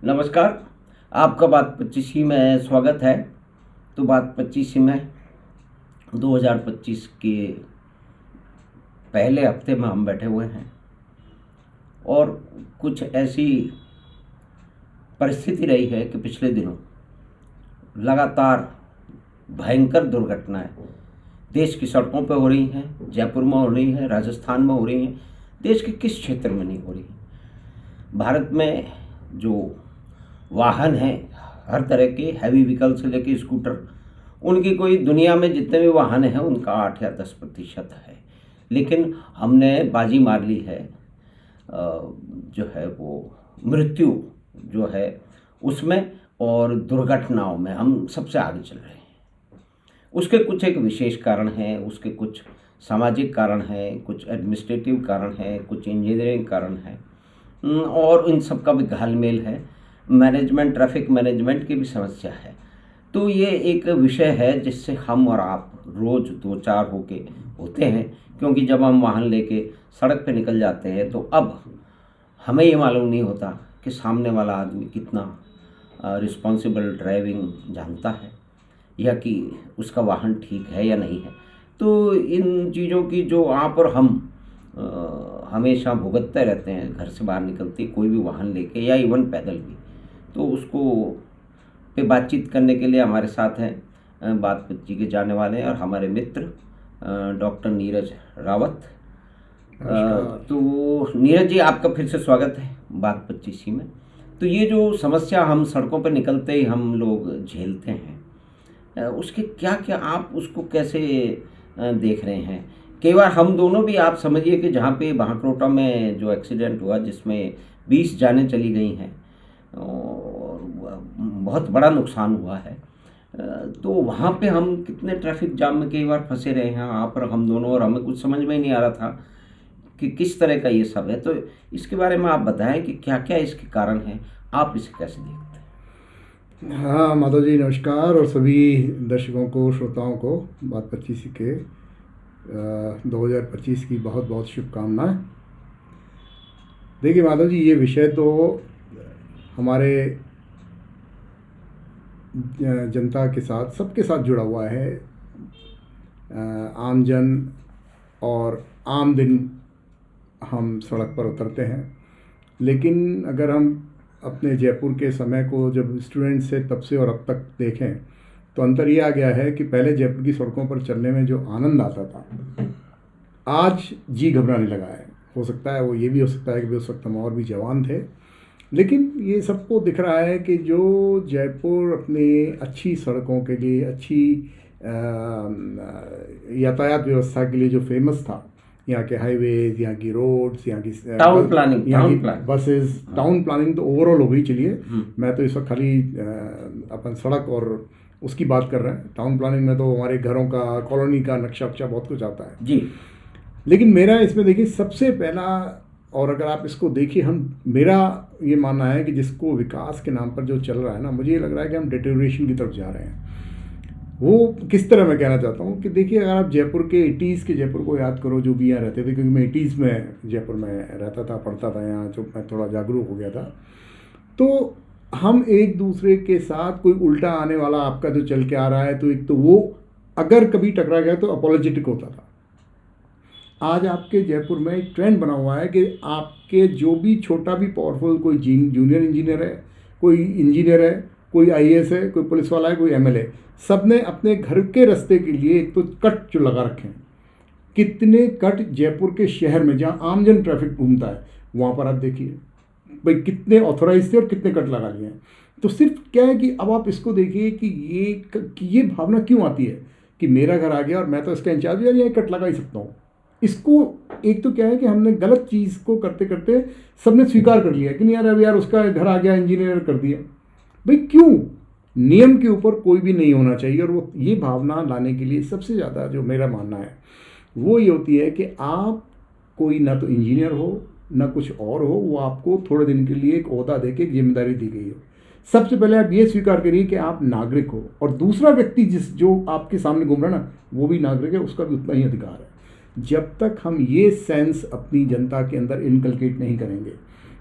नमस्कार। आपका बात 25 में स्वागत है। तो बात 25 में 2025 के पहले हफ्ते में हम बैठे हुए हैं और कुछ ऐसी परिस्थिति रही है कि पिछले दिनों लगातार भयंकर दुर्घटनाएं देश की सड़कों पर हो रही हैं, जयपुर में हो रही हैं, राजस्थान में हो रही हैं। देश के किस क्षेत्र में नहीं हो रही? भारत में जो वाहन हैं हर तरह के, हैवी व्हीकल से लेके स्कूटर, उनकी कोई दुनिया में जितने भी वाहन हैं उनका 8 या 10% है। लेकिन हमने बाजी मार ली है, जो है वो मृत्यु जो है उसमें, और दुर्घटनाओं में हम सबसे आगे चल रहे हैं। उसके कुछ एक विशेष कारण हैं, उसके कुछ सामाजिक कारण हैं, कुछ एडमिनिस्ट्रेटिव कारण हैं, कुछ इंजीनियरिंग कारण हैं, और इन सब का भी घालमेल है। मैनेजमेंट, ट्रैफिक मैनेजमेंट की भी समस्या है। तो ये एक विषय है जिससे हम और आप रोज़ दो चार होते हैं, क्योंकि जब हम वाहन लेके सड़क पे निकल जाते हैं तो अब हमें ये मालूम नहीं होता कि सामने वाला आदमी कितना रिस्पॉन्सिबल ड्राइविंग जानता है या कि उसका वाहन ठीक है या नहीं है। तो इन चीज़ों की जो आप और हम हमेशा भुगतते रहते हैं, घर से बाहर निकलते कोई भी वाहन लेके या इवन पैदल भी, तो उसको पे बातचीत करने के लिए हमारे साथ हैं बात पच्ची के जाने वाले और हमारे मित्र डॉक्टर नीरज रावत। तो नीरज जी, आपका फिर से स्वागत है बात 25 में। तो ये जो समस्या हम सड़कों पर निकलते ही हम लोग झेलते हैं, उसके क्या क्या आप उसको कैसे देख रहे हैं? कई बार हम दोनों भी, आप समझिए कि जहाँ पे बांकरोटा में जो एक्सीडेंट हुआ जिसमें 20 जानें चली गई हैं और बहुत बड़ा नुकसान हुआ है, तो वहाँ पे हम कितने ट्रैफिक जाम में कई बार फंसे रहे हैं, आप और हम दोनों, और हमें कुछ समझ में ही नहीं आ रहा था कि किस तरह का ये सब है। तो इसके बारे में आप बताएं कि क्या क्या इसके कारण हैं, आप इसे कैसे देखते हैं? हाँ माधव जी, नमस्कार, और सभी दर्शकों को, श्रोताओं को बात 25 के 2025 की बहुत बहुत शुभकामनाएं। देखिए माधव जी, ये विषय तो हमारे जनता के साथ, सबके साथ जुड़ा हुआ है। आम जन और आम दिन हम सड़क पर उतरते हैं, लेकिन अगर हम अपने जयपुर के समय को जब स्टूडेंट से तब से और अब तक देखें तो अंतर ये आ गया है कि पहले जयपुर की सड़कों पर चलने में जो आनंद आता था, आज जी घबराने लगा है। हो सकता है वो ये भी हो सकता है कि उस वक्त हम और भी जवान थे, लेकिन ये सबको दिख रहा है कि जो जयपुर अपनी अच्छी सड़कों के लिए, अच्छी यातायात व्यवस्था के लिए जो फेमस था, यहाँ के हाईवेज, यहाँ की रोड्स, यहाँ की टाउन प्लानिंग, यहाँ की बसेस, टाउन प्लानिंग तो ओवरऑल हो गई। चलिए, मैं तो इस वक्त खाली अपन सड़क और उसकी बात कर रहे हैं। टाउन प्लानिंग में तो हमारे घरों का, कॉलोनी का नक्शा वक्शा बहुत कुछ आता है जी। लेकिन मेरा इसमें देखिए सबसे पहला, और अगर आप इसको देखिए, मेरा ये मानना है कि जिसको विकास के नाम पर जो चल रहा है ना, मुझे ये लग रहा है कि हम डिटेरियोरेशन की तरफ जा रहे हैं। वो किस तरह मैं कहना चाहता हूँ कि देखिए, अगर आप जयपुर के 80s के जयपुर को याद करो, जो भी यहाँ रहते थे, क्योंकि मैं 80s में जयपुर में रहता था, पढ़ता था यहाँ, जो मैं थोड़ा जागरूक हो गया था, तो हम एक दूसरे के साथ, कोई उल्टा आने वाला आपका जो चल के आ रहा है तो एक तो वो अगर कभी टकरा गया तो अपॉलोजेटिक होता था। आज आपके जयपुर में एक ट्रेंड बना हुआ है कि आपके जो भी छोटा भी पावरफुल, कोई जूनियर इंजीनियर है, कोई इंजीनियर है, कोई आईएएस है, कोई पुलिस वाला है, कोई एमएलए, सब ने अपने घर के रास्ते के लिए एक तो कट जो लगा रखे हैं। कितने कट जयपुर के शहर में जहाँ आमजन ट्रैफिक घूमता है, वहाँ पर आप देखिए भाई कितने ऑथोराइज थे और कितने कट लगा लिए हैं। तो सिर्फ क्या है कि अब आप इसको देखिए कि ये भावना क्यों आती है कि मेरा घर आ गया और मैं तो इसका इंचार्ज, यार ये कट लगा ही सकता हूँ। इसको एक तो क्या है कि हमने गलत चीज़ को करते करते सबने स्वीकार कर लिया कि नहीं यार, अब यार उसका घर आ गया, इंजीनियर कर दिया। भाई क्यों? नियम के ऊपर कोई भी नहीं होना चाहिए। और वो ये भावना लाने के लिए सबसे ज़्यादा जो मेरा मानना है वो ये होती है कि आप कोई ना तो इंजीनियर हो ना कुछ और हो, वो आपको थोड़े दिन के लिए एक ओहदा दे के एक जिम्मेदारी दी गई हो। सबसे पहले आप ये स्वीकार करिए कि आप नागरिक हो, और दूसरा व्यक्ति जो आपके सामने घूम रहा है ना, वो भी नागरिक है, उसका भी उतना ही अधिकार है। जब तक हम ये सेंस अपनी जनता के अंदर इनकलकेट नहीं करेंगे,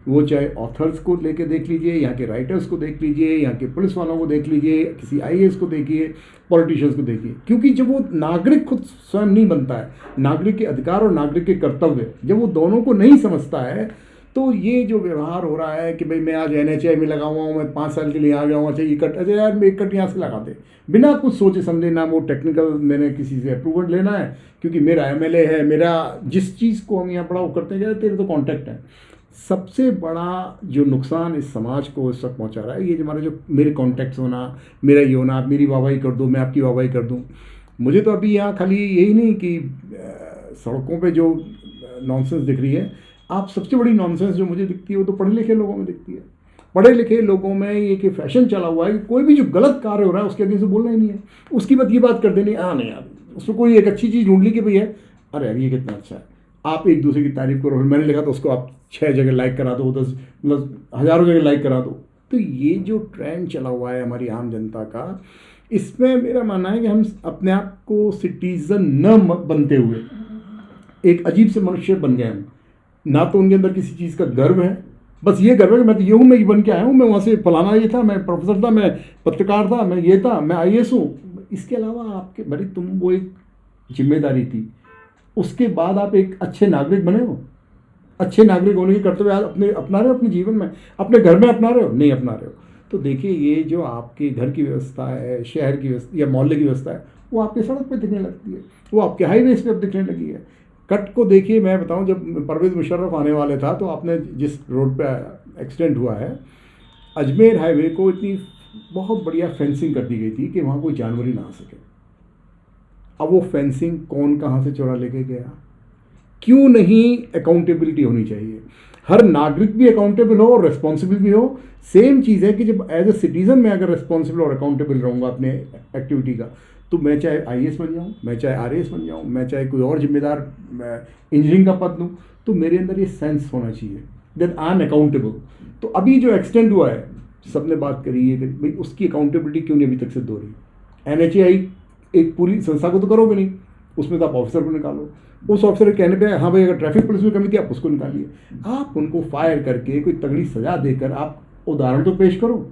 वो चाहे ऑथर्स को लेके देख लीजिए, यहाँ के राइटर्स को देख लीजिए, यहाँ के पुलिस वालों को देख लीजिए, किसी आईएएस को देखिए, पॉलिटिशियंस को देखिए। क्योंकि जब वो नागरिक खुद स्वयं नहीं बनता है, नागरिक के अधिकार और नागरिक के कर्तव्य जब वो दोनों को नहीं समझता है, तो ये जो व्यवहार हो रहा है कि भाई मैं आज एनएचआई में लगा हुआ हूँ, मैं 5 साल के लिए आ गया हूँ, अच्छा ये कट, अच्छा यार मैं एक कट यहाँ से लगा दे, बिना कुछ सोचे समझे, ना वो टेक्निकल मैंने किसी से अप्रूवल लेना है क्योंकि मेरा एमएलए है, मेरा जिस चीज़ को हम यहाँ बड़ा वो करते हैं, तेरे तो कॉन्टैक्ट है। सबसे बड़ा जो नुकसान इस समाज को इस वक्त पहुँचा रहा है, ये जो हमारे जो मेरे कॉन्टैक्ट्स होना, मेरा ये होना, आप मेरी वाहवाही कर दो, मैं आपकी वाहवाही कर दूँ। मुझे तो अभी यहाँ खाली यही नहीं कि सड़कों पे जो नॉनसेंस दिख रही है, आप सबसे बड़ी नॉनसेंस जो मुझे दिखती है वो तो पढ़े लिखे लोगों में दिखती है। पढ़े लिखे लोगों में ये कि फैशन चला हुआ है कि कोई भी जो गलत कार्य हो रहा है उसके अगेंस्ट से बोलना ही नहीं है, उसकी बात ये बात कर देनी, हाँ नहीं यार उसमें कोई एक अच्छी चीज़ ढूंढ ली कि भैया अरे यार ये कितना अच्छा है, आप एक दूसरे की तारीफ करो, मैंने लिखा तो उसको आप 6 जगह लाइक करा दो, 10 मतलब हज़ारों जगह लाइक करा दो। तो ये जो ट्रेंड चला हुआ है हमारी आम जनता का, इसमें मेरा मानना है कि हम अपने आप को सिटीज़न न बनते हुए एक अजीब से मनुष्य बन गए हम। ना तो उनके अंदर किसी चीज़ का गर्व है, बस ये गर्व है कि मैं तो ये हूँ, मैं ये बन के आया हूँ, मैं वहाँ से फलाना ये था, मैं प्रोफेसर था, मैं पत्रकार था, मैं ये था, मैं आईएएस हूँ। इसके अलावा आपके बड़ी तुम वो एक जिम्मेदारी थी, उसके बाद आप एक अच्छे नागरिक बने हो, अच्छे नागरिक होने के कर्तव्य आप अपने अपना रहे हो, अपने जीवन में, अपने घर में अपना रहे हो, नहीं अपना रहे हो। तो देखिए ये जो आपके घर की व्यवस्था है, शहर की व्यवस्था या मोहल्ले की व्यवस्था है, वो आपके सड़क पे दिखने लगती है, वो आपके हाईवेज पे अब दिखने लगी है। कट को देखिए, मैं बताऊं जब परवेज़ मुशर्रफ आने वाले था तो आपने जिस रोड पे एक्सीडेंट हुआ है, अजमेर हाईवे को इतनी बहुत बढ़िया फेंसिंग कर दी गई थी कि वहाँ कोई जानवर ही ना आ सके। अब वो फेंसिंग कौन कहाँ से चुरा लेके गया, क्यों नहीं अकाउंटेबिलिटी होनी चाहिए, हर नागरिक भी अकाउंटेबल हो और रिस्पॉन्सिबल भी हो। सेम चीज़ है कि जब एज ए सिटीज़न मैं अगर रिस्पॉन्सिबल और अकाउंटेबल रहूँगा अपने एक्टिविटी का, तो मैं चाहे आईएएस बन जाऊँ, मैं चाहे आरएएस बन जाऊँ, मैं चाहे कोई और जिम्मेदार इंजीनियरिंग का पद लूँ, तो मेरे अंदर ये सेंस होना चाहिए दैट आई एम अकाउंटेबल। तो अभी जो एक्सीडेंट हुआ है, सबने बात करी है कि भाई उसकी अकाउंटेबिलिटी क्यों नहीं अभी तक सिद्ध हो रही। एनएचआई एक पूरी संस्था को तो करोगे नहीं, उसमें तो आप ऑफिसर को निकालो, उस ऑफिसर के कहने पे हाँ भाई अगर ट्रैफिक पुलिस में कमी थी आप उसको निकालिए, आप उनको फायर करके कोई तगड़ी सज़ा देकर आप उदाहरण तो पेश करो।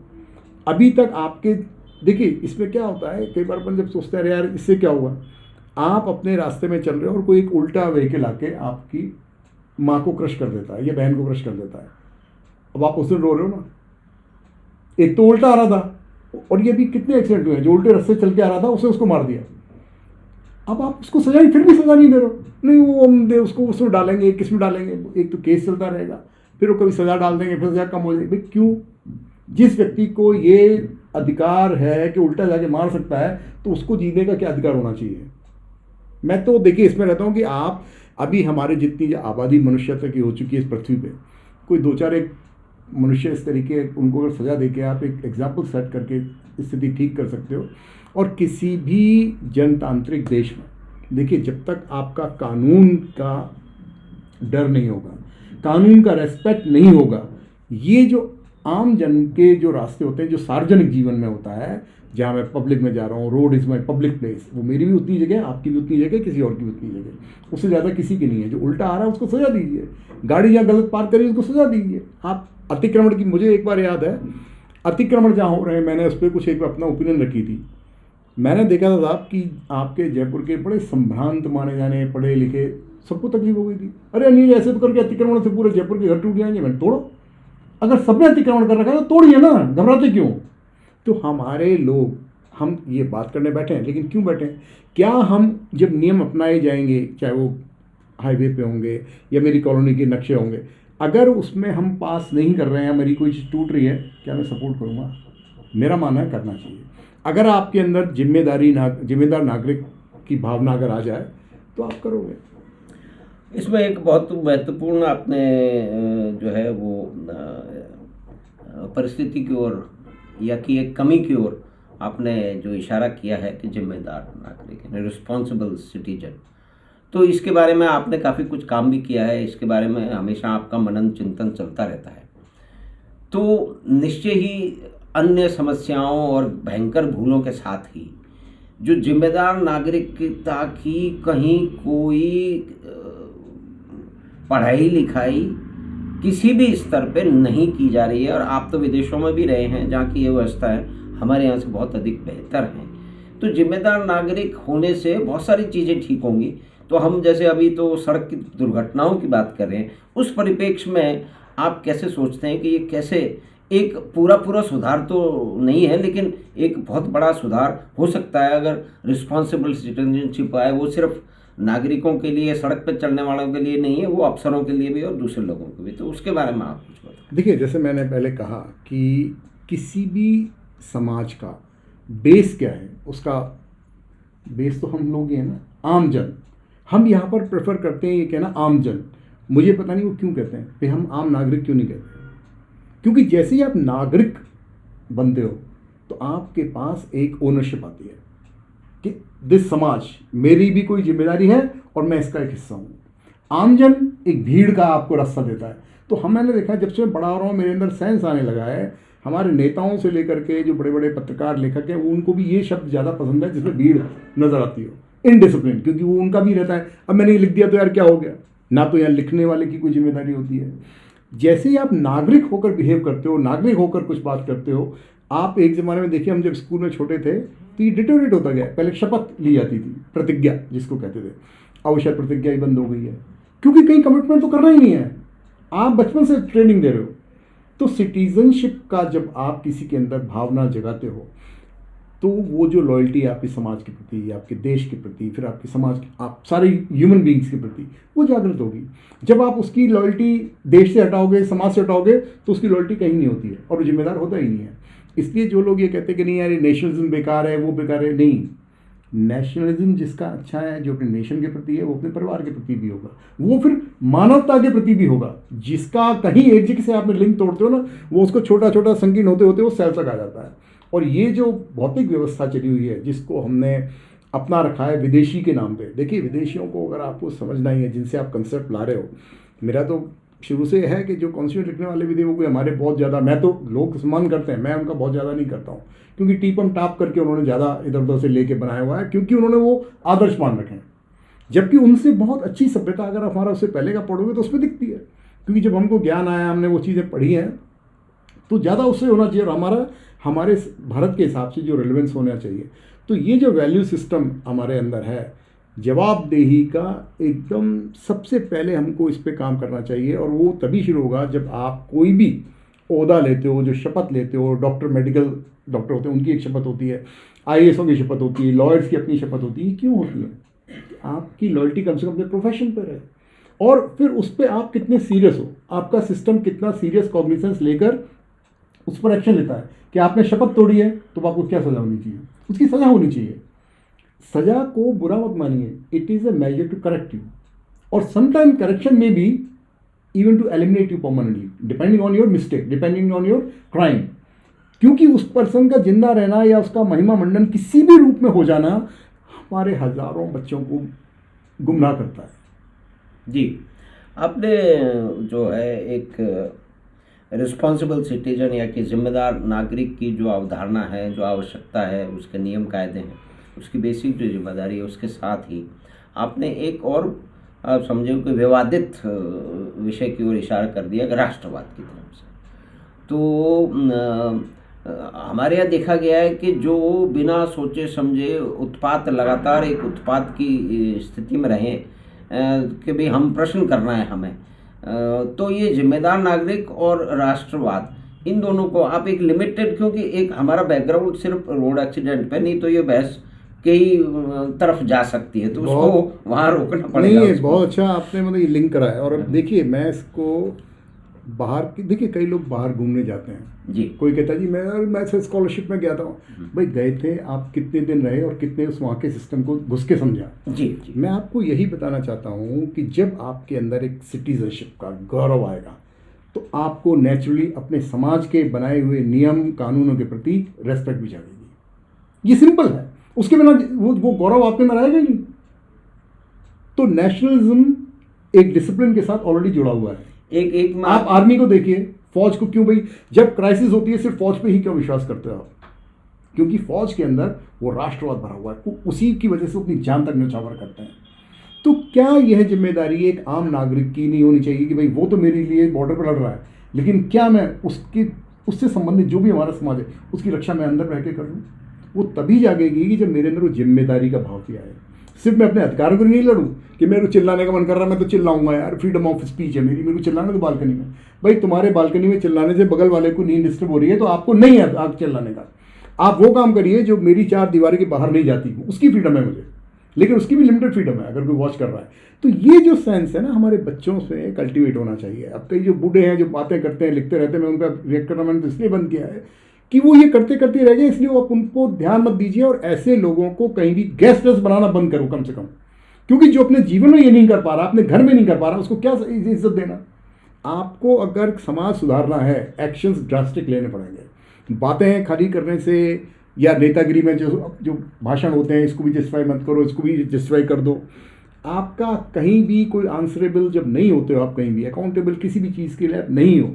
अभी तक आपके देखिए इसमें क्या होता है, कई बार अपन जब सोचते हैं यार इससे क्या हुआ, आप अपने रास्ते में चल रहे हो और कोई एक उल्टा व्हीकल आके आपकी माँ को क्रश कर देता है या बहन को क्रश कर देता है, अब आप उस दिन रो रहे हो ना। एक तो उल्टा आ रहा था, और ये भी कितने एक्सीडेंट हुए हैं, जो उल्टे रास्ते चल के आ रहा था उसने उसको मार दिया, अब आप उसको सजा फिर भी सजा नहीं दे रहे हो, नहीं वो हम दे उसको उसमें डालेंगे, किस में डालेंगे, एक तो केस चलता रहेगा, फिर वो कभी सजा डाल देंगे, फिर सजा कम हो जाएगी। भाई क्यों, जिस व्यक्ति को ये अधिकार है कि उल्टा जाके मार सकता है, तो उसको जीने का क्या अधिकार होना चाहिए। मैं तो देखिए इसमें रहता हूँ कि आप अभी हमारे जितनी आबादी मनुष्यत्व की हो चुकी है इस पृथ्वी पे, कोई 2-4 एक मनुष्य इस तरीके उनको अगर सज़ा देके आप एक एग्जाम्पल सेट करके स्थिति ठीक कर सकते हो। और किसी भी जनतांत्रिक देश में देखिए जब तक आपका कानून का डर नहीं होगा, कानून का रेस्पेक्ट नहीं होगा, ये जो आम जन के जो रास्ते होते हैं, जो सार्वजनिक जीवन में होता है, जहाँ मैं पब्लिक में जा रहा हूँ, road is my public place, वो मेरी भी उतनी जगह, आपकी भी उतनी जगह, किसी और की भी उतनी जगह, उससे ज़्यादा किसी की नहीं है। जो उल्टा आ रहा है उसको सज़ा दीजिए, गाड़ी जहाँ गलत पार्क करी उसको सज़ा दीजिए। आप अतिक्रमण की, मुझे एक बार याद है अतिक्रमण जहाँ हो रहे हैं, मैंने उस पर कुछ एक अपना ओपिनियन रखी थी। मैंने देखा था साहब कि आपके जयपुर के बड़े संभ्रांत माने जाने पढ़े लिखे सबको तकलीफ हो गई थी, अरे अनिल ऐसे तो करके अतिक्रमण से पूरे जयपुर के घर टूट जाएंगे। मैंने तोड़ो, अगर सबने अतिक्रमण कर रखा है तो तोड़िए ना, घबराते क्यों। तो हमारे लोग, हम ये बात करने बैठे हैं, लेकिन क्यों बैठे हैं, क्या हम जब नियम अपनाए जाएंगे, चाहे वो हाईवे पे होंगे या मेरी कॉलोनी के नक्शे होंगे, अगर उसमें हम पास नहीं कर रहे हैं, मेरी कोई चीज़ टूट रही है, क्या मैं सपोर्ट करूँगा। मेरा मानना है करना चाहिए। अगर आपके अंदर जिम्मेदार नागरिक की भावना अगर आ जाए तो आप करोगे। इसमें एक बहुत महत्वपूर्ण आपने जो है वो परिस्थिति की ओर या कि एक कमी की ओर आपने जो इशारा किया है कि जिम्मेदार नागरिक, रिस्पॉन्सिबल सिटीजन, तो इसके बारे में आपने काफ़ी कुछ काम भी किया है, इसके बारे में हमेशा आपका मनन चिंतन चलता रहता है। तो निश्चय ही अन्य समस्याओं और भयंकर भूलों के साथ ही जो जिम्मेदार नागरिकता की कहीं कोई पढ़ाई लिखाई किसी भी स्तर पे नहीं की जा रही है। और आप तो विदेशों में भी रहे हैं जहाँ की ये व्यवस्था है हमारे यहाँ से बहुत अधिक बेहतर है। तो जिम्मेदार नागरिक होने से बहुत सारी चीज़ें ठीक होंगी। तो हम जैसे अभी तो सड़क की दुर्घटनाओं की बात कर रहे हैं, उस परिप्रेक्ष्य में आप कैसे सोचते हैं कि ये कैसे एक पूरा सुधार तो नहीं है, लेकिन एक बहुत बड़ा सुधार हो सकता है अगर रिस्पॉन्सिबल सिटीजनशिप आए। वो सिर्फ नागरिकों के लिए, सड़क पर चलने वालों के लिए नहीं है, वो अफसरों के लिए भी और दूसरे लोगों के भी। तो उसके बारे में आप कुछ बताएं। देखिए, जैसे मैंने पहले कहा कि किसी भी समाज का बेस क्या है, उसका बेस तो हम लोग ही हैं ना, आम जन। हम यहाँ पर प्रेफर करते हैं ये कहना आम जन। मुझे पता नहीं वो क्यों कहते हैं, भाई हम आम नागरिक क्यों नहीं कहते? क्योंकि जैसे ही आप नागरिक बनते हो तो आपके पास एक ओनरशिप आती है कि दिस समाज, मेरी भी कोई जिम्मेदारी है और मैं इसका एक हिस्सा हूँ। आमजन एक भीड़ का आपको रास्ता देता है। तो मैंने देखा जब से मैं बड़ा हो रहा हूँ मेरे अंदर सेंस आने लगा है। हमारे नेताओं से लेकर के जो बड़े बड़े पत्रकार लेखक हैं, उनको भी ये शब्द ज़्यादा पसंद है जिसमें भीड़ नजर आती हो, इनडिसिप्लिन, क्योंकि वो उनका भी रहता है। अब मैंने ये लिख दिया तो यार क्या हो गया, ना तो यहाँ लिखने वाले की कोई जिम्मेदारी होती है। जैसे ही आप नागरिक होकर बिहेव करते हो, नागरिक होकर कुछ बात करते हो, आप एक ज़माने में देखिए, हम जब स्कूल में छोटे थे तो ये डिटोरेट होता गया। पहले शपथ ली जाती थी, प्रतिज्ञा जिसको कहते थे, अब शायद प्रतिज्ञा ही बंद हो गई है, क्योंकि कहीं कमिटमेंट तो करना ही नहीं है। आप बचपन से ट्रेनिंग दे रहे हो। तो सिटीजनशिप का जब आप किसी के अंदर भावना जगाते हो तो वो जो लॉयल्टी है आपके समाज के प्रति, आपके देश के प्रति, फिर आपके समाज के, आप सारे ह्यूमन बींग्स के प्रति वो जागृत होगी। जब आप उसकी लॉयल्टी देश से हटाओगे, समाज से हटाओगे, तो उसकी लॉयल्टी कहीं नहीं होती है और वो जिम्मेदार होता ही नहीं है। इसलिए जो लोग ये कहते हैं कि नहीं यार ये नेशनलिज्म बेकार है, वो बेकार है, नहीं। नेशनलिज्म जिसका अच्छा है, जो अपने नेशन के प्रति है, वो अपने परिवार के प्रति भी होगा, वो फिर मानवता के प्रति भी होगा। जिसका कहीं एक जगह से आप लिंक तोड़ते हो ना, वो उसको छोटा छोटा संकीर्ण होते होते वो सेल तक आ जाता है। और ये जो भौतिक व्यवस्था चली हुई है जिसको हमने अपना रखा है विदेशी के नाम पे, देखिए विदेशियों को अगर आपको समझना ही है, जिनसे आप कंसेप्ट ला रहे हो, मेरा तो शुरू से है कि जो कॉन्स्टिट्यूशन लिखने वाले भी थे वो कोई हमारे बहुत ज़्यादा, मैं तो लोग सम्मान करते हैं, मैं उनका बहुत ज़्यादा नहीं करता हूँ, क्योंकि टीपम टाप करके उन्होंने ज़्यादा इधर उधर से लेके बनाया हुआ है, क्योंकि उन्होंने वो आदर्श मान रखे हैं। जबकि उनसे बहुत अच्छी सभ्यता अगर हमारा उससे पहले का पढ़ोगे तो उसमें दिखती है, क्योंकि जब हमको ज्ञान आया, हमने वो चीज़ें पढ़ी हैं, तो ज़्यादा उससे होना चाहिए। और हमारे भारत के हिसाब से जो रिलेवेंस होना चाहिए, तो ये जो वैल्यू सिस्टम हमारे अंदर है, जवाबदेही का, एकदम सबसे पहले हमको इस पे काम करना चाहिए। और वो तभी शुरू होगा जब आप कोई भी ओहदा लेते हो, जो शपथ लेते हो। डॉक्टर, मेडिकल डॉक्टर होते हैं, उनकी एक शपथ होती है, IASओं की शपथ होती है, लॉयर्स की अपनी शपथ होती है। क्यों होती है? आपकी लॉयल्टी कम से कम अपने प्रोफेशन पर है, और फिर उस पर आप कितने सीरियस हो, आपका सिस्टम कितना सीरियस कॉग्निसेंस लेकर उस पर एक्शन लेता है। कि आपने शपथ तोड़ी है तो आपको क्या सज़ा होनी चाहिए? उसकी सज़ा होनी चाहिए। सज़ा को बुरा मत मानिए, it is a major to correct you, और समटाइम करेक्शन में भी even to eliminate you permanently, depending on your mistake, depending on your crime. क्योंकि उस पर्सन का जिंदा रहना या उसका महिमा मंडन किसी भी रूप में हो जाना हमारे हजारों बच्चों को गुमराह करता है। जी, आपने जो है एक रिस्पॉन्सिबल सिटीजन या कि जिम्मेदार नागरिक की जो अवधारणा है, जो आवश्यकता है, उसके नियम कायदे हैं, उसकी बेसिक जो जिम्मेदारी है, उसके साथ ही आपने एक और आप समझो कि विवादित विषय की ओर इशारा कर दिया कि राष्ट्रवाद की तरफ से। तो हमारे यहाँ देखा गया है कि जो बिना सोचे समझे उत्पात, लगातार एक उत्पात की स्थिति में रहें कि भाई हम प्रश्न करना है हमें, तो ये जिम्मेदार नागरिक और राष्ट्रवाद, इन दोनों को आप एक लिमिटेड, क्योंकि एक हमारा बैकग्राउंड सिर्फ रोड एक्सीडेंट पे नहीं, तो ये बहस कई तरफ जा सकती है, तो उसको वहाँ रोकना पड़ेगा। नहीं, बहुत अच्छा आपने मतलब ये लिंक करा है। और अब देखिए, मैं इसको बाहर, देखिए कई लोग बाहर घूमने जाते हैं जी, कोई कहता है जी मैं स्कॉलरशिप में गया था। भाई गए थे आप, कितने दिन रहे और कितने उस वहाँ के सिस्टम को घुस के समझा? जी जी। मैं आपको यही बताना चाहता हूँ कि जब आपके अंदर एक सिटीजनशिप का गौरव आएगा तो आपको नेचुरली अपने समाज के बनाए हुए नियम कानूनों के प्रति रेस्पेक्ट भी जाएगी। ये सिंपल है, उसके बिना वो गौरव आपके अंदर आएगा ही नहीं। तो नेशनलिज्म एक डिसिप्लिन के साथ ऑलरेडी जुड़ा हुआ है। एक आप आर्मी को देखिए, फौज को क्यों, भाई जब क्राइसिस होती है सिर्फ फौज पे ही क्यों विश्वास करते हो आप? क्योंकि फौज के अंदर वो राष्ट्रवाद भरा हुआ है, उसी की वजह से अपनी जान तक न्यौछावर करते हैं। तो क्या यह जिम्मेदारी एक आम नागरिक की नहीं होनी चाहिए कि भाई वो तो मेरे लिए बॉर्डर पर लड़ रहा है, लेकिन क्या मैं उससे संबंधित जो भी हमारा समाज है उसकी रक्षा मैं अंदर रह के कर लूँ? वो तभी जागेगी कि जब मेरे अंदर वो जिम्मेदारी का भाव किया है। सिर्फ मैं अपने अधिकारों को नहीं लड़ूँ कि मेरे को चिल्लाने का मन कर रहा है मैं तो चिल्लाऊंगा, यार फ्रीडम ऑफ स्पीच है मेरे को चिल्लाना तो बालकनी में। भाई तुम्हारे बालकनी में चिल्लाने से बगल वाले को नींद डिस्टर्ब हो रही है तो आपको नहीं है आग चिल्लाने का। आप वो काम करिए जो मेरी 4 दीवार के बाहर नहीं जाती, उसकी फ्रीडम है मुझे, लेकिन उसकी भी लिमिटेड फ्रीडम है अगर कोई वॉच कर रहा है। तो ये जो सेंस है ना हमारे बच्चों से कल्टीवेट होना चाहिए। अब कई जो बूढ़े हैं जो बातें करते हैं लिखते रहते हैं, मैं उनका रिएक्ट करना मैंने तो इसलिए बंद किया है कि वो ये करते करते रह जाए, इसलिए आप उनको ध्यान मत दीजिए। और ऐसे लोगों को कहीं भी गेस्ट लिस्ट बनाना बंद करो कम से कम, क्योंकि जो अपने जीवन में ये नहीं कर पा रहा, अपने घर में नहीं कर पा रहा, उसको क्या इज्जत देना। आपको अगर समाज सुधारना है, एक्शंस ड्रास्टिक लेने पड़ेंगे। बातें खाली करने से या नेतागिरी में जो भाषण होते हैं इसको भी जस्टिफाई मत करो, इसको भी जस्टिफाई कर दो। आपका कहीं भी कोई आंसरेबल जब नहीं होते हो, आप कहीं भी अकाउंटेबल किसी भी चीज़ के लिए आप नहीं हो,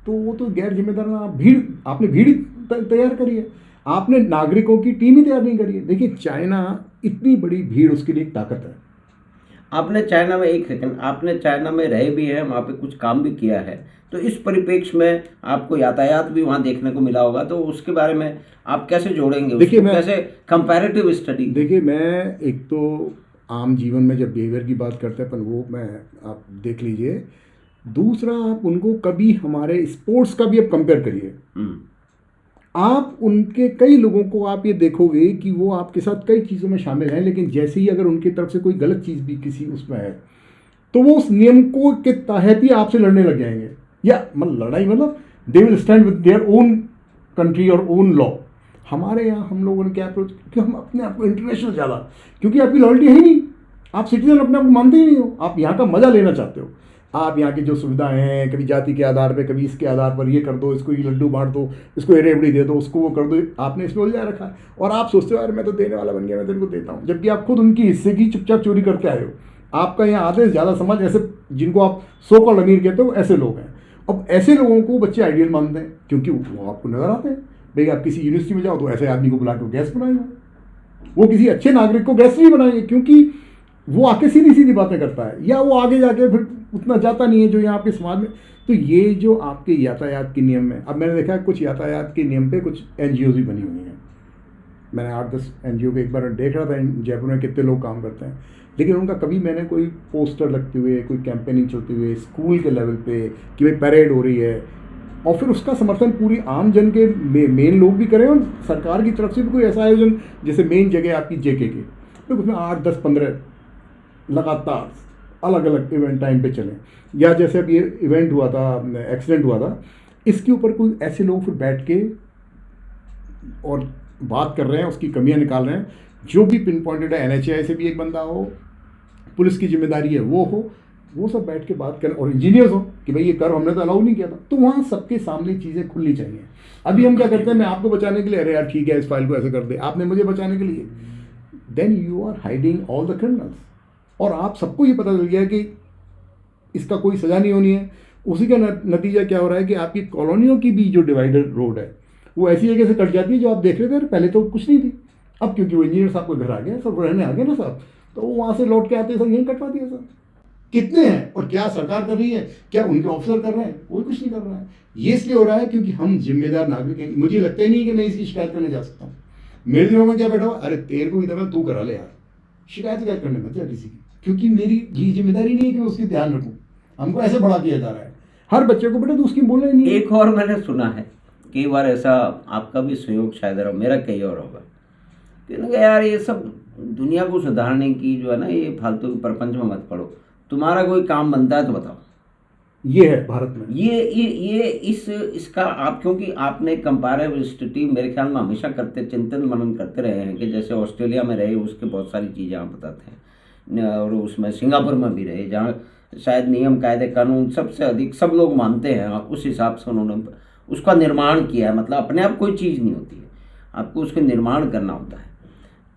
तो वो तो गैर जिम्मेदार ना। आपने भीड़ तैयार करी है, आपने नागरिकों की टीम ही तैयार नहीं करी है। देखिए चाइना इतनी बड़ी भीड़, उसके लिए एक ताकत है। आपने चाइना में, एक सेकंड, आपने चाइना में रहे भी है, वहाँ पे कुछ काम भी किया है, तो इस परिप्रेक्ष्य में आपको यातायात भी वहाँ देखने को मिला होगा, तो उसके बारे में आप कैसे जोड़ेंगे? देखिए मैं कैसे कंपैरेटिव स्टडी? देखिए मैं एक तो आम जीवन में जब बिहेवियर की बात करते हैं अपन, वो मैं आप देख लीजिए। दूसरा, आप उनको कभी हमारे स्पोर्ट्स का भी आप कंपेयर करिए। आप उनके कई लोगों को आप ये देखोगे कि वो आपके साथ कई चीज़ों में शामिल हैं, लेकिन जैसे ही अगर उनकी तरफ से कोई गलत चीज़ भी किसी उसमें है तो वो उस नियम को के तहत ही आपसे लड़ने लग जाएंगे। या मतलब लड़ाई मतलब they will stand with their own country और ओन लॉ। हमारे यहाँ हम लोगों ने क्या अप्रोच कि हम अपने आप को इंटरनेशनल ज़्यादा, क्योंकि आपकी लॉयल्टी है ही नहीं, आप सिटीजन अपने आप को मानते ही नहीं हो, आप यहाँ का मज़ा लेना चाहते हो। आप यहाँ की जो सुविधाएं हैं, कभी जाति के आधार पे, कभी इसके आधार पर ये कर दो, इसको ये लड्डू बांट दो, इसको ये रेवड़ी दे दो, उसको वो कर दो, आपने इसमें उलझा रखा है। और आप सोचते हो यार मैं तो देने वाला बन गया, मैं तेरे को देता हूँ, जबकि आप खुद उनकी हिस्से की चुपचाप चोरी करके आए हो। आपका यहाँ आधे से ज़्यादा समाज ऐसे, जिनको आप सो कॉल्ड अमीर कहते हो, ऐसे लोग हैं। अब ऐसे लोगों को बच्चे आइडियल मानते हैं, क्योंकि वो आपको नजर आते हैं। भाई आप किसी यूनिवर्सिटी में जाओ तो ऐसे आदमी को बुला के गेस्ट बनाएंगे, वो किसी अच्छे नागरिक को गेस्ट नहीं बनाएंगे, क्योंकि वो आके सीधी सीधी बातें करता है, या वो आगे जाके फिर उतना जाता नहीं है जो यहाँ आपके समाज में। तो ये जो आपके यातायात के नियम में, अब मैंने देखा है कुछ यातायात के नियम पे कुछ NGOs भी बनी हुई हैं। मैंने 8-10 NGO के एक बार देख रहा था जयपुर में कितने लोग काम करते हैं, लेकिन उनका कभी मैंने कोई पोस्टर लगते हुए, कोई कैंपेनिंग चलते हुए स्कूल के लेवल पे कि भाई पैरेड हो रही है, और फिर उसका समर्थन पूरी आम जन के मेन लोग भी करें, और सरकार की तरफ से भी कोई ऐसा आयोजन, जैसे मेन जगह आपकी JK की, तो उसमें 8-10-15 लगातार अलग अलग इवेंट टाइम पे चलें। या जैसे अब ये इवेंट हुआ था, एक्सीडेंट हुआ था, इसके ऊपर कोई ऐसे लोग फिर बैठ के और बात कर रहे हैं, उसकी कमियां निकाल रहे हैं, जो भी पिन पॉइंटेड है, NHAI से भी एक बंदा हो, पुलिस की जिम्मेदारी है वो सब बैठ के बात करें, और इंजीनियर्स हो कि भाई ये कर, हमने तो अलाउ नहीं किया था। तो वहाँ सबके सामने चीज़ें खुलनी चाहिए। अभी हम क्या करते हैं, मैं आपको बचाने के लिए, अरे यार ठीक है इस फाइल को ऐसे कर दे, आपने मुझे बचाने के लिए, then you are hiding all the criminals. और आप सबको ये पता चल गया कि इसका कोई सज़ा नहीं होनी है। उसी का नतीजा क्या हो रहा है कि आपकी कॉलोनियों की भी जो डिवाइडर रोड है वो ऐसी जगह से कट जाती है जो आप देख रहे थे पहले तो कुछ नहीं थी। अब क्योंकि वो इंजीनियर साहब को घर आ गए, सब रहने आ गए ना साहब, तो वो वहाँ से लौट के आते हैं, सर यहीं कटवा दिया सर। कितने हैं, और क्या सरकार कर रही है, क्या उनके ऑफिसर कर रहे हैं? कोई कुछ नहीं कर रहा है। ये इसलिए हो रहा है क्योंकि हम जिम्मेदार नागरिक हैं। मुझे लगता ही नहीं कि मैं इसकी शिकायत करने जा सकता हूँ। मेरे दिमाग में क्या बैठा हुआ, अरे तेरे को इधर तू करा ले यार, शिकायत क्या करने में किसी की, क्योंकि मेरी ये जिम्मेदारी नहीं है कि मैं उसकी ध्यान रखूँ। हमको ऐसे बड़ा किया जा रहा है, हर बच्चे को बेटा तो उसकी बोलना ही नहीं है। एक और मैंने सुना है, कई बार ऐसा, आपका भी सहयोग शायद रहा, मेरा कई और होगा, कि यार ये सब दुनिया को सुधारने की जो है ना, ये फालतू के प्रपंच में मत पड़ो, तुम्हारा कोई काम बनता है तो बताओ। ये है भारत में, ये इसका आप, क्योंकि आपने कंपैरेटिव स्टडी मेरे ख्याल में हमेशा करते, चिंतन मनन करते रहे हैं, कि जैसे ऑस्ट्रेलिया में रहे, उसके बहुत सारी चीज़ें आप बताते हैं, और उसमें सिंगापुर में भी रहे, जहाँ शायद नियम कायदे कानून सबसे अधिक सब लोग मानते हैं, उस हिसाब से उन्होंने उसका निर्माण किया है। मतलब अपने आप कोई चीज़ नहीं होती है, आपको उसका निर्माण करना होता है।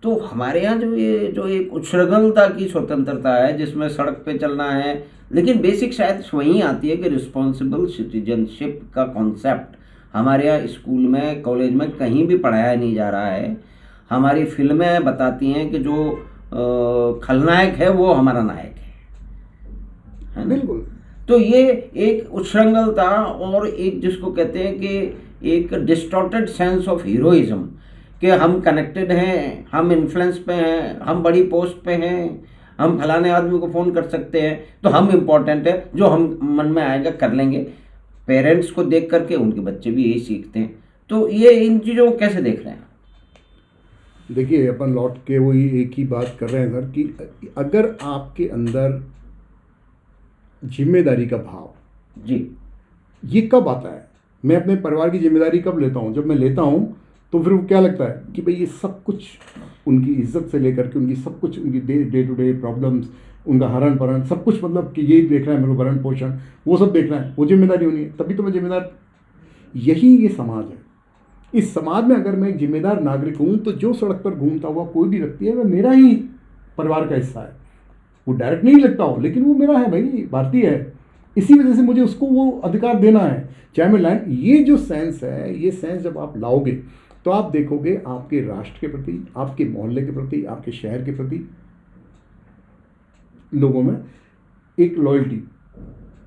तो हमारे यहाँ जो एक उच्छृंखलता की स्वतंत्रता है, जिसमें सड़क पे चलना है, लेकिन बेसिक शायद वहीं आती है कि रिस्पॉन्सिबल सिटीजनशिप का कॉन्सेप्ट हमारे यहाँ स्कूल में, कॉलेज में कहीं भी पढ़ाया नहीं जा रहा है। हमारी फिल्में बताती हैं कि जो खलनायक है वो हमारा नायक है ना? बिल्कुल। तो ये एक उच्छृंखलता और एक जिसको कहते हैं कि एक डिस्टॉर्टेड सेंस ऑफ हीरोइज्म, कि हम कनेक्टेड हैं, हम इन्फ्लुएंस पे हैं, हम बड़ी पोस्ट पे हैं, हम फलाने आदमी को फ़ोन कर सकते हैं, तो हम इम्पोर्टेंट है, जो हम मन में आएगा कर लेंगे। पेरेंट्स को देख करके उनके बच्चे भी यही सीखते हैं। तो ये इन चीज़ों को कैसे देख रहे हैं? देखिए, अपन लौट के वही एक ही बात कर रहे हैं सर कि अगर आपके अंदर जिम्मेदारी का भाव, जी, ये कब आता है? मैं अपने परिवार की जिम्मेदारी कब लेता हूँ? जब मैं लेता हूँ तो फिर वो क्या लगता है कि भाई ये सब कुछ उनकी इज्जत से लेकर के उनकी सब कुछ, उनकी डे टू डे प्रॉब्लम्स, उनका हरण परण सब कुछ, मतलब कि ये देखना है मेरे को, भरण पोषण वो सब देखना है, वो जिम्मेदारी होनी है, तभी तो मैं जिम्मेदार। यही ये समाज है। इस समाज में अगर मैं एक जिम्मेदार नागरिक हूँ तो जो सड़क पर घूमता हुआ कोई भी व्यक्ति है वह मेरा ही परिवार का हिस्सा है। वो डायरेक्ट नहीं लगता हो लेकिन वो मेरा है भाई, भारतीय है। इसी वजह से मुझे उसको वो अधिकार देना है, चाहे मैं लाइन। ये जो सेंस है, ये सेंस जब आप लाओगे तो आप देखोगे आपके राष्ट्र के प्रति, आपके मोहल्ले के प्रति, आपके शहर के प्रति लोगों में एक लॉयल्टी,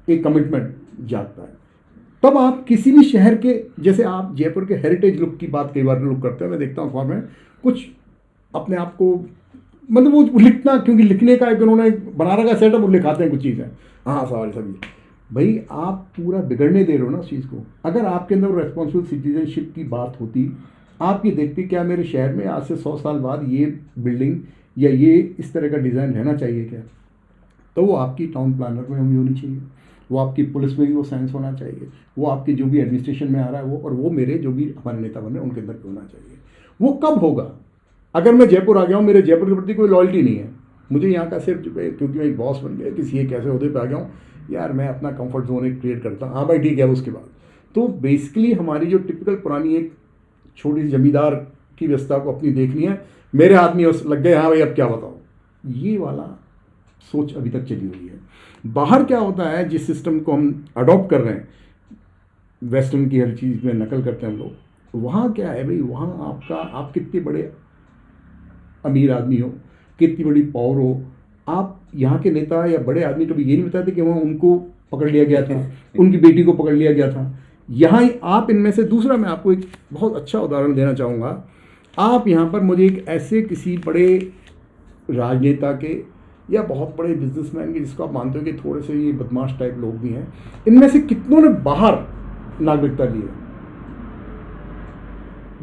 एक कमिटमेंट जागता है। तब आप किसी भी शहर के, जैसे आप जयपुर के हेरिटेज लुक की बात कई बार लोग करते हैं, मैं देखता हूँ अखबार में कुछ अपने आप को, मतलब वो लिखना, क्योंकि लिखने का एक उन्होंने बना रखा सेटअप, वो लिखाते हैं कुछ चीज़ें, हाँ सवाल सभी। भाई आप पूरा बिगड़ने दे रहे हो ना उस चीज़ को। अगर आपके अंदर रेस्पॉन्सिबल सिटीजनशिप की बात होती, आप ये देखते क्या मेरे शहर में आज से 100 साल बाद ये बिल्डिंग या ये इस तरह का डिज़ाइन रहना चाहिए क्या, तो वो आपकी टाउन प्लानर में भी होनी चाहिए, वो आपकी पुलिस में भी वो साइंस होना चाहिए, वो आपके जो भी एडमिनिस्ट्रेशन में आ रहा है वो, और वो मेरे जो भी हमारे नेता बने उनके अंदर भी होना चाहिए। वो कब होगा? अगर मैं जयपुर आ गया हूँ, मेरे जयपुर के प्रति कोई लॉयल्टी नहीं है, मुझे यहाँ का सिर्फ क्योंकि मैं एक बॉस बन गया, किसी एक ऐसे ओहदे पे आ गया हूँ, यार मैं अपना कंफर्ट जोन एक क्रिएट करता हूँ, हाँ भाई ठीक है। उसके बाद तो बेसिकली हमारी जो टिपिकल पुरानी एक छोटी सी जमींदार की व्यवस्था को अपनी देखनी है, मेरे हाथ में लग गए, हाँ भाई अब क्या बताओ, ये वाला सोच अभी तक चली हुई है। बाहर क्या होता है, जिस सिस्टम को हम अडॉप्ट कर रहे हैं, वेस्टर्न की हर चीज़ में नकल करते हैं हम लोग, वहाँ क्या है भाई, वहाँ आप कितने बड़े अमीर आदमी हो, कितनी बड़ी पावर हो, आप यहाँ के नेता या बड़े आदमी कभी ये नहीं बताते कि वहाँ उनको पकड़ लिया गया था, उनकी बेटी को पकड़ लिया गया था। यहाँ आप इनमें से, दूसरा मैं आपको एक बहुत अच्छा उदाहरण देना चाहूँगा। आप यहाँ पर मुझे एक ऐसे किसी बड़े राजनेता के या बहुत बड़े बिजनेसमैन के, जिसको आप मानते हो कि थोड़े से ये बदमाश टाइप लोग भी हैं, इनमें से कितनों ने बाहर नागरिकता ली है?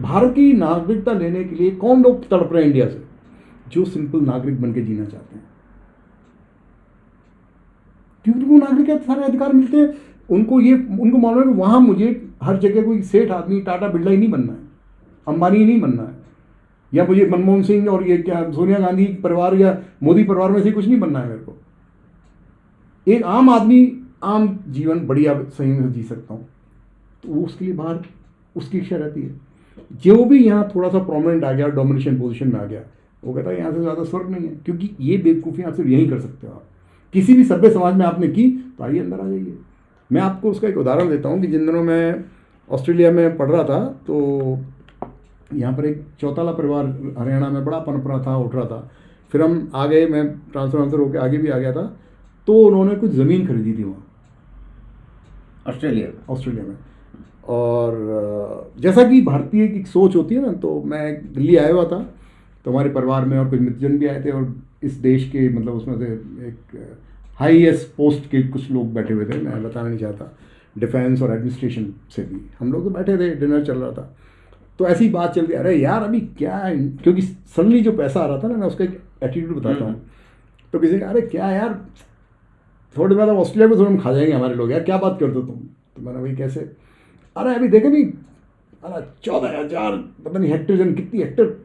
भारत की नागरिकता लेने के लिए कौन लोग तड़प रहे हैं इंडिया से? जो सिंपल नागरिक बन के जीना चाहते हैं, क्योंकि उनको नागरिक के सारे अधिकार मिलते हैं। उनको मालूम है कि वहाँ मुझे हर जगह कोई सेठ आदमी, टाटा बिरला ही नहीं बनना है, अंबानी ही नहीं बनना है, या मुझे मनमोहन सिंह और ये क्या सोनिया गांधी परिवार या मोदी परिवार में से कुछ नहीं बनना है। मेरे को एक आम आदमी आम जीवन बढ़िया सही में जी सकता हूँ, तो वो उसके लिए बाहर उसकी इच्छा रहती है। जो भी यहाँ थोड़ा सा प्रोमिनेंट आ गया, डोमिनेशन पोजीशन में आ गया, वो कहता है यहाँ से ज़्यादा स्वर्ग नहीं है, क्योंकि ये बेवकूफ़ी आप सिर्फ यहीं कर सकते हो। आप किसी भी सभ्य समाज में आपने की तो आइए अंदर आ जाइए। मैं आपको उसका एक उदाहरण देता हूँ कि जिन दिनों मैं ऑस्ट्रेलिया में पढ़ रहा था, तो यहाँ पर एक चौताला परिवार हरियाणा में बड़ा पनप रहा था, उठ रहा था। फिर हम आ गए, मैं ट्रांसफर होकर आगे भी आ गया था, तो उन्होंने कुछ ज़मीन खरीदी थी वहाँ ऑस्ट्रेलिया में। और जैसा कि भारतीय की सोच होती है ना, तो मैं दिल्ली आया हुआ था, तो हमारे परिवार में और कुछ मित्रजन भी आए थे, और इस देश के मतलब उसमें से एक हाईएस्ट पोस्ट के कुछ लोग बैठे हुए थे, मैं बताना नहीं चाहता, डिफेंस और एडमिनिस्ट्रेशन से भी हम लोग तो बैठे थे, डिनर चल रहा था। तो ऐसी बात चल रही, अरे यार अभी क्या है, क्योंकि सडनली जो पैसा आ रहा था ना, मैं उसका एक एटीट्यूड बताता हूँ। तो किसी ने, अरे क्या यार, थोड़ी बात ऑस्ट्रेलिया में थोड़ा हम खा जाएंगे हमारे लोग, यार क्या बात करते हो तुम? तो मैंने भाई कैसे, अरे अभी देखे नहीं, अरे 14,000 पता नहीं हेक्टेयर, कितनी हेक्टेयर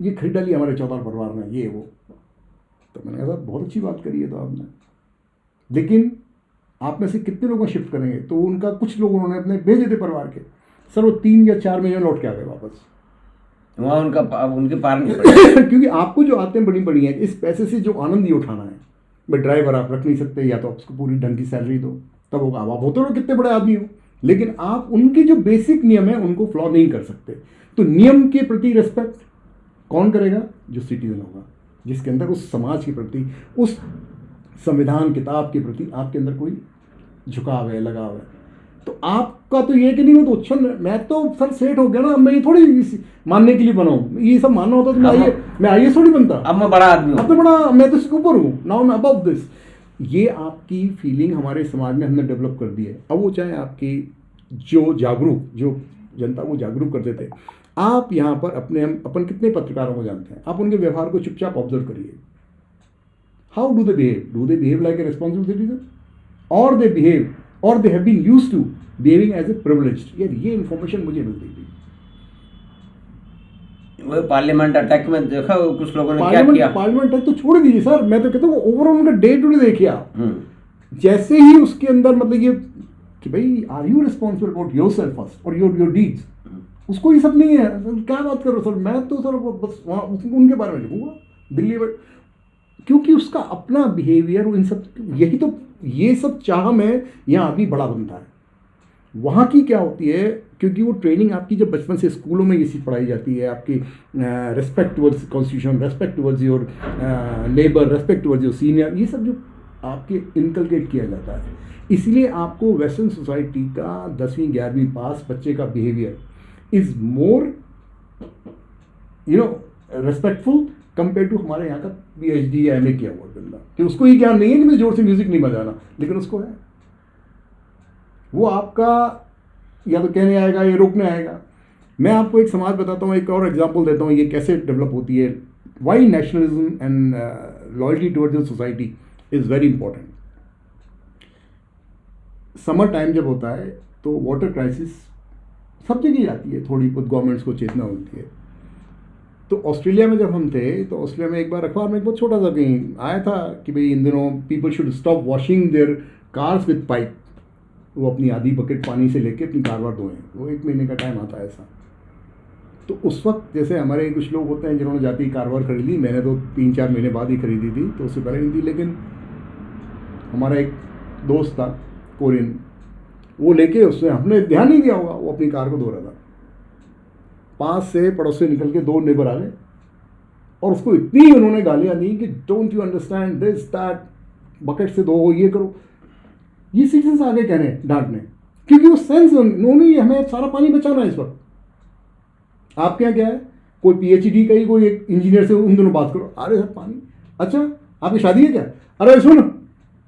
ये खरीद डाली हमारे चौताल परिवार ने, ये वो। तो मैंने कहा बहुत अच्छी बात करी है तो आपने, लेकिन आप में से कितने लोगों को शिफ्ट करेंगे? तो उनका कुछ लोग उन्होंने अपने भेजे थे परिवार के, सर वो 3 या 4 महीने लौट के आ गए वापस। वहाँ उनके पार नहीं पड़े। क्योंकि आपको जो आते हैं बड़ी बड़ी हैं, इस पैसे से जो आनंद ही उठाना है, भाई ड्राइवर आप रख नहीं सकते, या तो आप उसको पूरी ढंग की सैलरी दो, तब होगा। आप होते लोग कितने बड़े आदमी हो, लेकिन आप उनके जो बेसिक नियम है उनको फॉलो नहीं कर सकते। तो नियम के प्रति रिस्पेक्ट कौन करेगा? जो सिटीजन होगा। जिसके अंदर उस समाज के प्रति, उस संविधान किताब के प्रति आपके अंदर कोई झुकाव है, लगाव है। तो आपका तो ये कि नहीं मैं तो सर सेठ हो गया ना, मैं ये थोड़ी मानने के लिए बनाऊँ, ये सब मानना होता तो मैं आईएएस थोड़ी बनता। अब मैं बड़ा आदमी हूँ, अब तो बड़ा, मैं तो इसके ऊपर हूँ, नाउ मैं अबव दिस। ये आपकी फीलिंग हमारे समाज में हमने डेवलप कर दी है। अब वो चाहे आपकी जो जनता को जागरूक करते थे, आप यहाँ पर अपन कितने पत्रकारों को जानते हैं, आप उनके व्यवहार को चुपचाप ऑब्जर्व करिए। How do they behave like a responsible citizen, और they have been used to behaving as a privileged. यार ये इन्फॉर्मेशन मुझे मिलती थी। वो पार्लियामेंट अटैक में देखा कुछ लोगों ने क्या किया। पार्लियामेंट अटैक तो छोड़ दीजिए सर, मैं तो कहता हूँ ओवरऑल उनका डे टू डे देखिए आप। जैसे ही उसके अंदर मतलब ये कि भाई are you responsible about yourself first और योर डीड्स, उसको ये सब नहीं है। क्या बात करो सर, मैं तो सर बस वहाँ उनके बारे में लिखूंगा दिल्ली में, क्योंकि उसका अपना बिहेवियर, इन सब, यही तो ये सब चाह में यहाँ आदमी बड़ा बनता है। वहाँ की क्या होती है, क्योंकि वो ट्रेनिंग आपकी जब बचपन से स्कूलों में ये चीज़ पढ़ाई जाती है, आपकी respect towards constitution, respect towards your neighbour, respect towards your senior, ये सब जो आपके इनकलकेट किया जाता है। इसलिए आपको वेस्टर्न सोसाइटी का 10वीं 11वीं पास बच्चे का behaviour is more respectful compare to हमारे यहाँ का PhD या MA किया हुआ बंदा, कि उसको ये ज्ञान नहीं है कि मुझे जोर से म्यूजिक नहीं बजाना, लेकिन उसको है। वो आपका या तो कहने आएगा या रोकने आएगा। मैं आपको एक समाज बताता हूँ, एक और एग्जांपल देता हूँ, ये कैसे डेवलप होती है। Why nationalism and loyalty towards the society is very important. Summer time जब होता है तो वाटर क्राइसिस सब जगह आती है, थोड़ी बहुत गवर्नमेंट्स को चेतना होती है। तो ऑस्ट्रेलिया में जब हम थे, तो ऑस्ट्रेलिया में एक बार अखबार में एक बहुत छोटा सा कहीं आया था कि भाई इन दिनों people should stop washing their cars with pipe. वो अपनी आधी बकेट पानी से लेके अपनी कार वार धोएं, वो 1 महीने का टाइम आता है ऐसा। तो उस वक्त जैसे हमारे कुछ लोग होते हैं जिन्होंने जाती कार वार खरीदी, मैंने तो 3-4 महीने बाद ही खरीदी थी, तो उससे पहले नहीं थी। लेकिन हमारा एक दोस्त था कोरियन, वो लेके उसने, हमने ध्यान नहीं दिया होगा, वो अपनी कार को धो रहा था। पास से पड़ोस से निकल के 2 नेबर आ गए और उसको इतनी उन्होंने गालियाँ दी कि don't you understand this that, bucket से धो, ये करो। ये सिटीजन्स आगे कह रहे हैं डांटने, क्योंकि वो सेंस उन्होंने हमें सारा पानी बचाना है इस वक्त। आपके यहाँ क्या है, कोई PhD का ही कोई एक इंजीनियर से उन दोनों बात करो, अरे सर पानी, अच्छा आपकी शादी है क्या, अरे सुन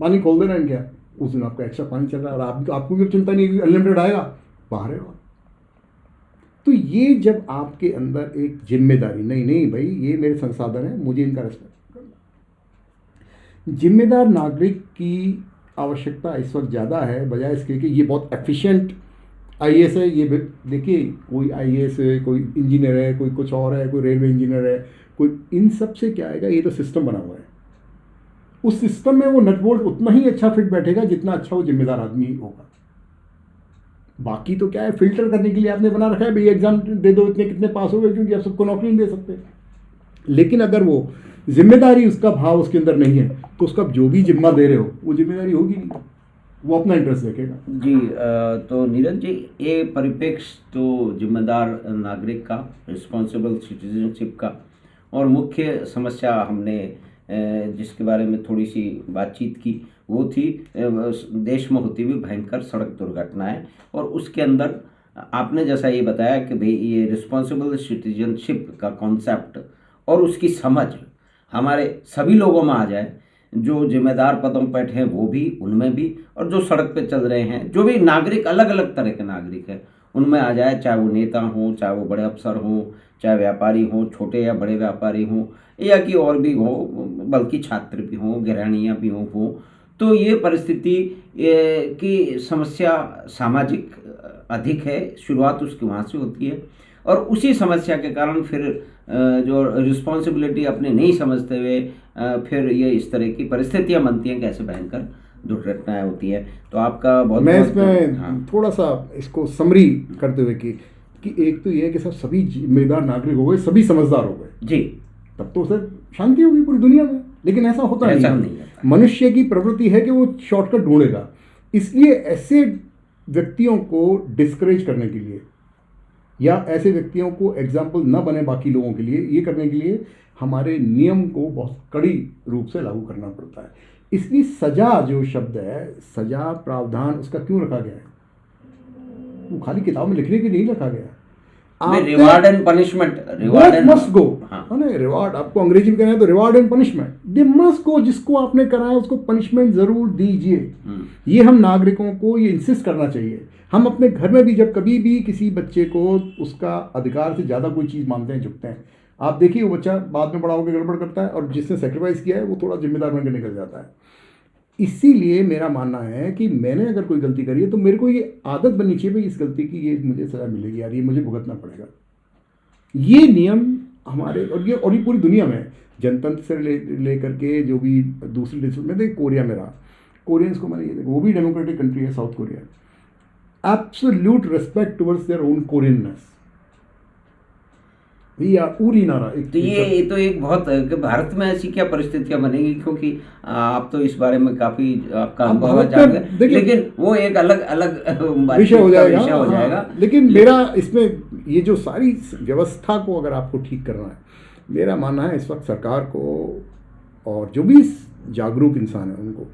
पानी खोल देना है क्या, उस दिन आपका एक्स्ट्रा पानी चल रहा है और आपको भी चिंता नहीं, अनलिमिटेड आएगा, बाहर है। तो ये जब आपके अंदर एक जिम्मेदारी, नहीं भाई ये मेरे संसाधन है, मुझे इनका रेस्पेक्ट करना, जिम्मेदार नागरिक की आवश्यकता इस वक्त ज़्यादा है, बजाय इसके कि ये बहुत एफिशिएंट IAS है। ये देखिए, कोई IAS है, कोई इंजीनियर है, कोई कुछ और है, कोई रेलवे इंजीनियर है, कोई, इन सब से क्या आएगा, ये तो सिस्टम बना हुआ है। उस सिस्टम में वो नटबोल्ट उतना ही अच्छा फिट बैठेगा जितना अच्छा वो जिम्मेदार आदमी होगा। बाकी तो क्या है, फिल्टर करने के लिए आपने बना रखा है, भाई एग्जाम दे दो, इतने कितने पास हो गए, क्योंकि आप सबको नौकरी नहीं दे सकते। लेकिन अगर वो जिम्मेदारी, उसका भाव उसके अंदर नहीं है, तो उसका जो भी जिम्मा दे रहे हो वो जिम्मेदारी होगी नहीं, वो अपना इंटरेस्ट देखेगा। जी, तो नीरज जी, ये परिप्रेक्ष्य तो जिम्मेदार नागरिक का, रिस्पॉन्सिबल सिटीजनशिप का, और मुख्य समस्या हमने जिसके बारे में थोड़ी सी बातचीत की, वो थी देश में होती हुई भयंकर सड़क दुर्घटनाएं। और उसके अंदर आपने जैसा ये बताया कि भाई ये रिस्पॉन्सिबल सिटीजनशिप का कॉन्सेप्ट और उसकी समझ हमारे सभी लोगों में आ जाए, जो जिम्मेदार पदों पर बैठे हैं वो भी, उनमें भी, और जो सड़क पे चल रहे हैं, जो भी नागरिक, अलग अलग तरह के नागरिक हैं, उनमें आ जाए, चाहे वो नेता हों, चाहे वो बड़े अफसर हों, चाहे व्यापारी हों, छोटे या बड़े व्यापारी हों, या कि और भी हो, बल्कि छात्र भी हों, गृहिणियाँ भी हों। तो ये परिस्थिति की समस्या सामाजिक अधिक है, शुरुआत उसकी वहाँ से होती है, और उसी समस्या के कारण फिर जो रिस्पॉन्सिबिलिटी अपने नहीं समझते हुए फिर ये इस तरह की परिस्थितियाँ बनती हैं, कैसे भयंकर दुर्घटनाएं होती है। तो आपका बहुत, मैं इसमें थोड़ा सा इसको समरी करते हुए कि एक तो ये है कि सब सभी जिम्मेदार नागरिक हो गए, सभी समझदार हो गए जी, तब तो सर शांति होगी पूरी दुनिया में। लेकिन ऐसा होता नहीं है। मनुष्य की प्रवृत्ति है कि वो शॉर्टकट ढूंढेगा। इसलिए ऐसे व्यक्तियों को डिस्करेज करने के लिए या ऐसे व्यक्तियों को एग्जाम्पल न बने बाकी लोगों के लिए, ये करने के लिए हमारे नियम को बहुत कड़ी रूप से लागू करना पड़ता है। इसलिए सजा जो शब्द है, सजा प्रावधान, उसका क्यों रखा गया है? वो खाली किताब में लिखने के लिए नहीं रखा गया। Reward and punishment, reward must go. Reward आपको अंग्रेजी में कहना है तो reward and punishment, they must go. जिसको आपने कराया उसको पनिशमेंट जरूर दीजिए। ये हम नागरिकों को ये इंसिस्ट करना चाहिए। हम अपने घर में भी जब कभी भी किसी बच्चे को उसका अधिकार से ज़्यादा कोई चीज़ मानते हैं, झुकते हैं, आप देखिए वो बच्चा बाद में बड़ा होकर गड़बड़ करता है, और जिसने सेक्रीफाइस किया है वो थोड़ा जिम्मेदार बनकर निकल जाता है। इसीलिए मेरा मानना है कि मैंने अगर कोई गलती करी है तो मेरे को ये आदत बननी चाहिए भाई, इस गलती की ये मुझे सज़ा मिलेगी यार, ये मुझे भुगतना पड़ेगा। ये नियम हमारे और ये पूरी दुनिया में जनतंत्र से लेकर के जो भी दूसरी देशों में, देखिए कोरिया में रहा, कोरियंस को मैंने ये देखा, वो भी डेमोक्रेटिक कंट्री है South Korea, absolute respect towards their own Koreanness. पूरी नारा तो ये तो एक बहुत, भारत में ऐसी क्या परिस्थितियां बनेगी, क्योंकि आप तो इस बारे में काफी आपका अनुभव है, लेकिन वो एक अलग अलग विषय हो जाएगा। लेकिन मेरा इसमें ये जो सारी व्यवस्था को अगर आपको ठीक करना है, मेरा मानना है इस वक्त सरकार को और जो भी जागरूक इंसान है उनको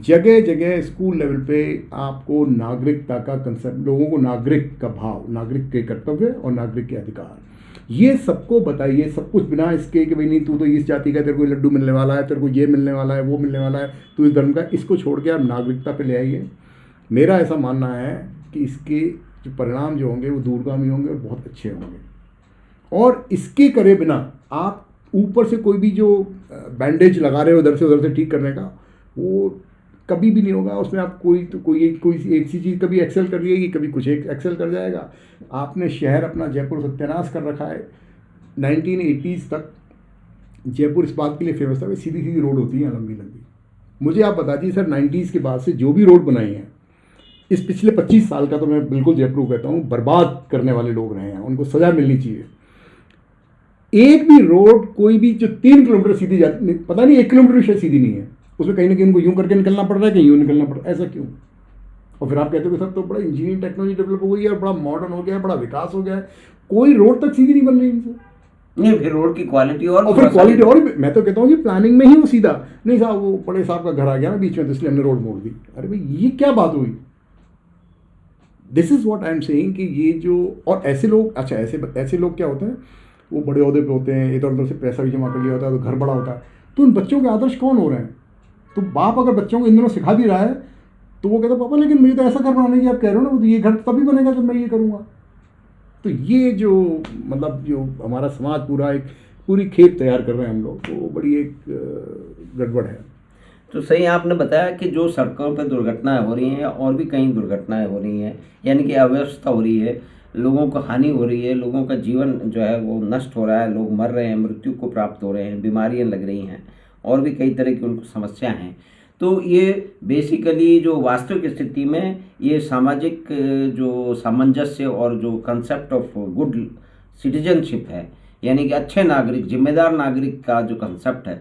जगह जगह स्कूल लेवल पे आपको नागरिकता का कंसेप्ट, लोगों को नागरिक का भाव, नागरिक के कर्तव्य और नागरिक के अधिकार, ये सबको बताइए। सब कुछ बिना इसके कि भाई नहीं तू तो इस जाति का, तेरे को लड्डू मिलने वाला है, तेरे को ये मिलने वाला है, वो मिलने वाला है, तू इस धर्म का, इसको छोड़ के आप नागरिकता पे ले आइए। मेरा ऐसा मानना है कि इसके जो परिणाम जो होंगे वो दूरगामी होंगे और बहुत अच्छे होंगे। और इसके करे बिना आप ऊपर से कोई भी जो बैंडेज लगा रहे हो इधर से उधर से ठीक करने का, वो कभी भी नहीं होगा। उसमें आप कोई एक सी चीज़ कभी एक्सेल कर रही है, कभी कुछ एक एक्सेल कर जाएगा। आपने शहर अपना जयपुर सत्यानाश कर रखा है। 1980s तक जयपुर इस बात के लिए फेमस था कि सीधी सीधी रोड होती है लंबी लंबी। मुझे आप बता दीजिए सर, 90s के बाद से जो भी रोड बनाई हैं, इस पिछले 25 साल का तो मैं बिल्कुल जयपुर को कहता हूँ बर्बाद करने वाले लोग रहे हैं, उनको सज़ा मिलनी चाहिए। एक भी रोड कोई भी जो 3 किलोमीटर सीधी जाती, पता नहीं 1 किलोमीटर भी शायद सीधी नहीं है, उसमें कहीं ना कहीं उनको यूं करके निकलना पड़ रहा है, कहीं यूं निकलना पड़ रहा है, ऐसा क्यों? और फिर आप कहते हो कि सर तो बड़ा इंजीनियरिंग टेक्नोलॉजी डेवलप हो गई है और बड़ा मॉडर्न हो गया है, बड़ा विकास हो गया है, कोई रोड तक सीधी नहीं बन रही इनसे। नहीं, फिर रोड की क्वालिटी और फिर क्वालिटी और मैं तो कहता हूँ कि प्लानिंग में ही वो सीधा नहीं साहब, वो बड़े साहब का घर आ गया ना बीच में तो इसलिए हमने रोड मोड़ दी। अरे भाई ये क्या बात हुई? This is what I am saying कि ये जो, और ऐसे लोग, अच्छा ऐसे लोग क्या होते हैं, वो बड़े ओहदे पे होते हैं, इधर उधर से पैसा भी जमा कर लिया होता है, तो घर बड़ा होता है, तो उन बच्चों के आदर्श कौन हो रहे हैं? तो बाप अगर बच्चों को इन दिनों सिखा भी रहा है तो वो कहता है पापा लेकिन मुझे तो ऐसा घर बनाने की आप कह रहे हो ना, तो ये घर तभी बनेगा जब मैं ये करूँगा। तो ये जो मतलब जो हमारा समाज पूरा एक पूरी खेप तैयार कर रहे हैं हम लोग, तो बड़ी एक गड़बड़ है। तो सही आपने बताया कि जो सड़कों पर दुर्घटनाएं हो रही हैं और भी कई दुर्घटनाएं हो रही हैं, यानी कि अव्यवस्था हो रही है, लोगों को हानि हो रही है, लोगों का जीवन जो है वो नष्ट हो रहा है, लोग मर रहे हैं, मृत्यु को प्राप्त हो रहे हैं, बीमारियां लग रही हैं और भी कई तरह की उनको समस्या हैं। तो ये बेसिकली जो वास्तविक स्थिति में ये सामाजिक जो सामंजस्य और जो कंसेप्ट ऑफ गुड सिटीजनशिप है, यानी कि अच्छे नागरिक, जिम्मेदार नागरिक का जो कंसेप्ट है,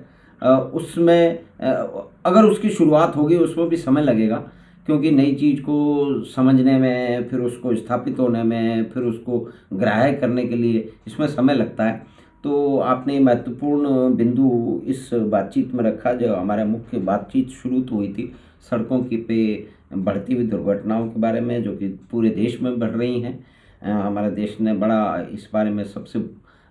उसमें अगर उसकी शुरुआत होगी, उसमें भी समय लगेगा, क्योंकि नई चीज़ को समझने में, फिर उसको स्थापित होने में, फिर उसको ग्राह्य करने के लिए इसमें समय लगता है। तो आपने महत्वपूर्ण बिंदु इस बातचीत में रखा, जो हमारा मुख्य बातचीत शुरू तो हुई थी सड़कों की पे बढ़ती हुई दुर्घटनाओं के बारे में, जो कि पूरे देश में बढ़ रही हैं। हमारे देश ने बड़ा इस बारे में सबसे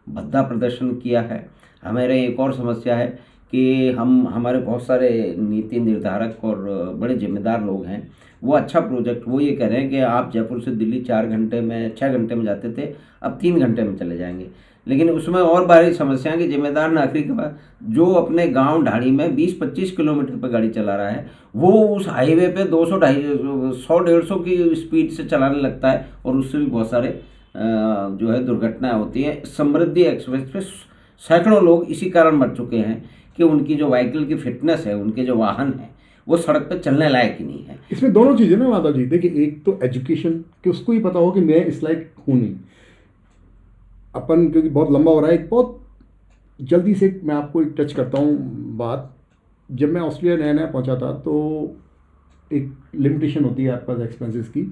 भद्दा प्रदर्शन किया है। हमारे एक और समस्या है कि हमारे बहुत सारे नीति निर्धारक और बड़े जिम्मेदार लोग हैं, वो अच्छा प्रोजेक्ट वो ये कह रहे हैं कि आप जयपुर से दिल्ली 6 घंटे में जाते थे, अब 3 घंटे में चले जाएंगे। लेकिन उसमें और बड़ी समस्या है कि जिम्मेदार नागरिक के पास जो अपने गांव ढाड़ी में 20-25 किलोमीटर पर गाड़ी चला रहा है, वो उस हाईवे पे 100-150 की स्पीड से चलाने लगता है, और उससे भी बहुत सारे जो है दुर्घटनाएं होती हैं। समृद्धि एक्सप्रेस पे सैकड़ों लोग इसी कारण मर चुके हैं कि उनकी जो व्हीकल की फिटनेस है, उनके जो वाहन है, वो सड़क पे चलने लायक ही नहीं है। इसमें दोनों चीज़ें ना माता जी, देखिए एक तो एजुकेशन कि उसको ही पता हो कि मैं इस लायक हूँ नहीं, अपन क्योंकि बहुत लंबा हो रहा है, एक बहुत जल्दी से मैं आपको एक टच करता हूँ बात। जब मैं ऑस्ट्रेलिया नया नया पहुँचा था तो एक लिमिटेशन होती है आपके पास एक्सपेंसेस की,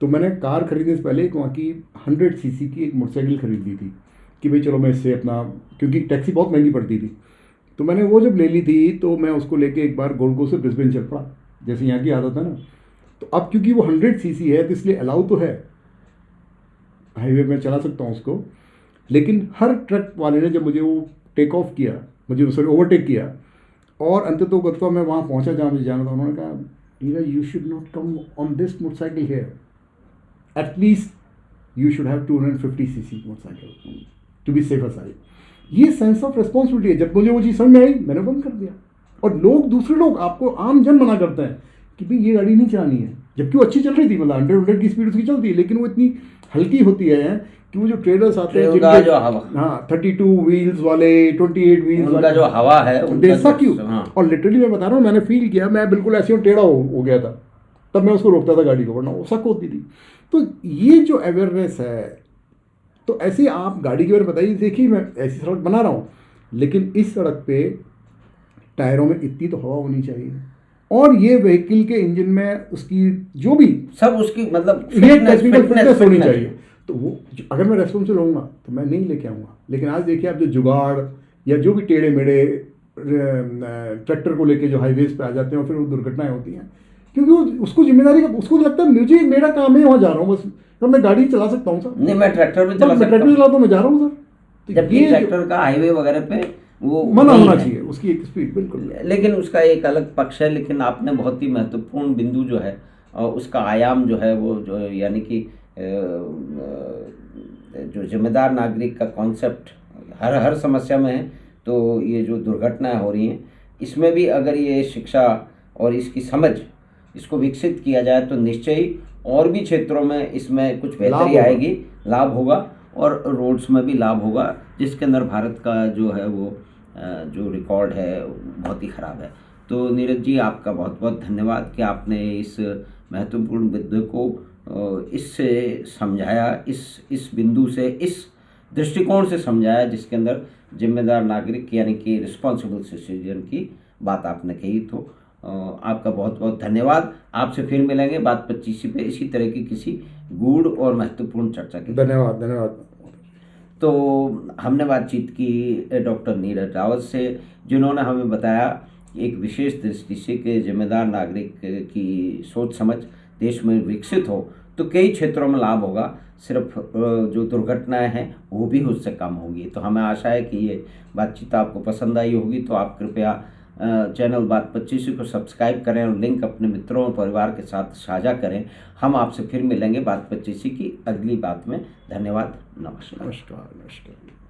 तो मैंने कार खरीदने से पहले वहाँ की 100 सीसी की एक मोटरसाइकिल खरीद ली थी कि भाई चलो मैं इससे अपना, क्योंकि टैक्सी बहुत महंगी पड़ती थी, तो मैंने वो जब ले ली थी तो मैं उसको लेके एक बार गोल्ड कोस्ट से ब्रिस्बेन चल पड़ा, जैसे यहाँ की आदत है ना। तो अब क्योंकि वो 100 सीसी है तो इसलिए अलाउ तो है, हाईवे में चला सकता हूँ उसको, लेकिन हर ट्रक वाले ने जब मुझे वो टेक ऑफ किया, मुझे सॉरी ओवरटेक किया, और अंततोगत्वा मैं वहाँ पहुँचा जहाँ मुझे जाना था, उन्होंने कहा Neeraj you should not come on this motorcycle here, at least you should have 250 CC motorcycle to be safer side. ये सेंस ऑफ रिस्पॉन्सिबिलिटी है। जब मुझे वो चीज़ समझ में आई मैंने बंद कर दिया। और लोग, दूसरे लोग, आपको आम जन मना करते हैं कि भाई ये गाड़ी नहीं चलानी है, जबकि वो अच्छी चल रही थी, मतलब 100 की स्पीड उसकी चलती है, लेकिन वो इतनी हल्की होती है कि वो जो ट्रेलर्स आते हैं जिनके जो हवा, हाँ 32 व्हील्स वाले, 28 व्हील्स उनका जो हवा है उनका क्यों, हाँ। और लिटरली मैं बता रहा हूँ, मैंने फील किया, मैं बिल्कुल ऐसे ही टेढ़ा हो गया था, तब मैं उसको रोकता था गाड़ी को, वरना वो शक होती थी। तो ये जो अवेयरनेस है, तो ऐसे ही आप गाड़ी के बारे में बताइए, देखिए मैं ऐसी सड़क बना रहा हूँ, लेकिन इस सड़क पे टायरों में इतनी तो हवा होनी चाहिए, और ये व्हीकल के इंजन में उसकी जो भी सब उसकी मतलब ये टेक्निकल फिटनेस होनी चाहिए। तो वो अगर मैं रेस्पॉन्सिबल रहूँगा तो मैं नहीं लेके आऊँगा। लेकिन आज देखिए आप जो जुगाड़ या जो भी टेढ़े मेढ़े ट्रैक्टर को लेके जो हाईवेज पे आ जाते हैं और फिर वो दुर्घटनाएं होती हैं, क्योंकि वो उसको जिम्मेदारी, उसको लगता है मुझे मेरा काम है, वहाँ जा रहा हूँ बस, तो मैं गाड़ी चला सकता हूँ सर, नहीं मैं ट्रैक्टर भी चला मैं ट्रैक्टर चलाता हूँ, मैं जा रहा हूँ सर। तो जबकि ट्रैक्टर का हाईवे वगैरह पे वो मना होना चाहिए, उसकी एक स्पीड बिल्कुल। लेकिन उसका एक अलग पक्ष है। लेकिन आपने बहुत ही महत्वपूर्ण बिंदु जो है और उसका आयाम जो है वो जो यानी कि जो जिम्मेदार नागरिक का कॉन्सेप्ट हर समस्या में है, तो ये जो दुर्घटनाएं हो रही हैं इसमें भी अगर ये शिक्षा और इसकी समझ, इसको विकसित किया जाए तो निश्चय ही और भी क्षेत्रों में इसमें कुछ बेहतरी आएगी, लाभ होगा, और रोड्स में भी लाभ होगा, जिसके अंदर भारत का जो है वो जो रिकॉर्ड है बहुत ही ख़राब है। तो नीरज जी आपका बहुत बहुत धन्यवाद कि आपने इस महत्वपूर्ण बिंदु को इससे समझाया, इस बिंदु से, इस दृष्टिकोण से समझाया, जिसके अंदर जिम्मेदार नागरिक यानी कि रिस्पॉन्सिबल सिटीजन की बात आपने कही। तो आपका बहुत बहुत धन्यवाद। आपसे फिर मिलेंगे बात 25 पे इसी तरह की किसी गूढ़ और महत्वपूर्ण चर्चा के। धन्यवाद धन्यवाद। तो हमने बातचीत की डॉक्टर नीरज रावत से, जिन्होंने हमें बताया एक विशेष दृष्टि से कि जिम्मेदार नागरिक की सोच समझ देश में विकसित हो तो कई क्षेत्रों में लाभ होगा, सिर्फ जो दुर्घटनाएं हैं वो भी उससे कम होंगी। तो हमें आशा है कि ये बातचीत आपको पसंद आई होगी। तो आप कृपया चैनल बात 25 को सब्सक्राइब करें और लिंक अपने मित्रों और परिवार के साथ साझा करें। हम आपसे फिर मिलेंगे बात 25 की अगली बात में। धन्यवाद, नमस्कार। नमस्कार।